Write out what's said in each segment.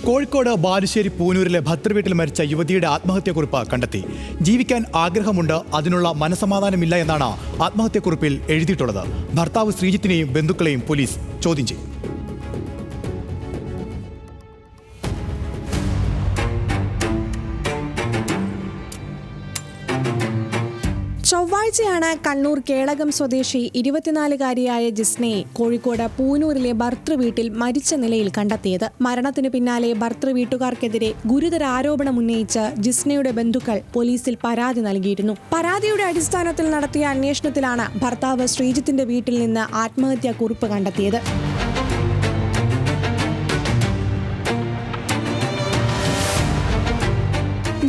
കോഴിക്കോട് ബാലുശ്ശേരി പൂനൂരിലെ ഭർതൃവീട്ടിൽ മരിച്ച യുവതിയുടെ ആത്മഹത്യാക്കുറിപ്പ് കണ്ടെത്തി. ജീവിക്കാൻ ആഗ്രഹമുണ്ട്, അതിനുള്ള മനസമാധാനമില്ല എന്നാണ് ആത്മഹത്യാക്കുറിപ്പിൽ എഴുതിയിട്ടുള്ളത്. ഭർത്താവ് ശ്രീജിത്തിനെയും ബന്ധുക്കളെയും പോലീസ് ചോദ്യം ചെയ്യും. ചൊവ്വാഴ്ചയാണ് കണ്ണൂർ കേളകം സ്വദേശി 24-കാരിയായ ജിസ്നയെ കോഴിക്കോട് പൂനൂരിലെ ഭർതൃവീട്ടിൽ മരിച്ച നിലയിൽ കണ്ടെത്തിയത്. മരണത്തിനു പിന്നാലെ ഭർതൃവീട്ടുകാർക്കെതിരെ ഗുരുതര ആരോപണം ഉന്നയിച്ച് ജിസ്നയുടെ ബന്ധുക്കൾ പോലീസിൽ പരാതി നൽകിയിരുന്നു. പരാതിയുടെ അടിസ്ഥാനത്തിൽ നടത്തിയ അന്വേഷണത്തിലാണ് ഭർത്താവ് ശ്രീജിത്തിന്റെ വീട്ടിൽ നിന്ന് ആത്മഹത്യാക്കുറിപ്പ് കണ്ടെത്തിയത്.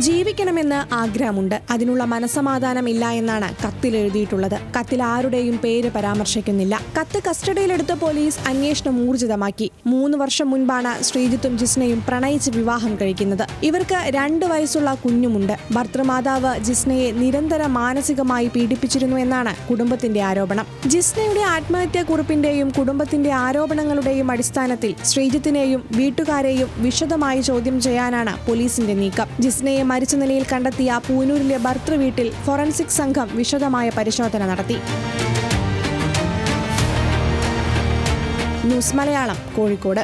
ജീവിക്കണമെന്ന് ആഗ്രഹമുണ്ട്, അതിനുള്ള മനസമാധാനമില്ല എന്നാണ് കത്തിൽ എഴുതിയിട്ടുള്ളത്. കത്തിൽ ആരുടെയും പേര് പരാമർശിക്കുന്നില്ല. കത്ത് കസ്റ്റഡിയിലെടുത്ത പോലീസ് അന്വേഷണം ഊർജിതമാക്കി. 3 വർഷം മുൻപാണ് ശ്രീജിത്തും ജിസ്നയും പ്രണയിച്ച് വിവാഹം കഴിക്കുന്നത്. ഇവർക്ക് 2 വയസ്സുള്ള കുഞ്ഞുമുണ്ട്. ഭർതൃമാതാവ് ജിസ്നയെ നിരന്തരം മാനസികമായി പീഡിപ്പിച്ചിരുന്നു എന്നാണ് കുടുംബത്തിന്റെ ആരോപണം. ജിസ്നയുടെ ആത്മഹത്യാക്കുറിപ്പിന്റെയും കുടുംബത്തിന്റെ ആരോപണങ്ങളുടെയും അടിസ്ഥാനത്തിൽ ശ്രീജിത്തിനെയും വീട്ടുകാരെയും വിശദമായി ചോദ്യം ചെയ്യാനാണ് പോലീസിന്റെ നീക്കം. ജിസ്നയെ മരിച്ച നിലയിൽ കണ്ടെത്തിയ പൂനൂരിലെ ഭർതൃവീട്ടിൽ ഫോറൻസിക് സംഘം വിശദമായ പരിശോധന നടത്തി. ന്യൂസ് മലയാളം, കോഴിക്കോട്.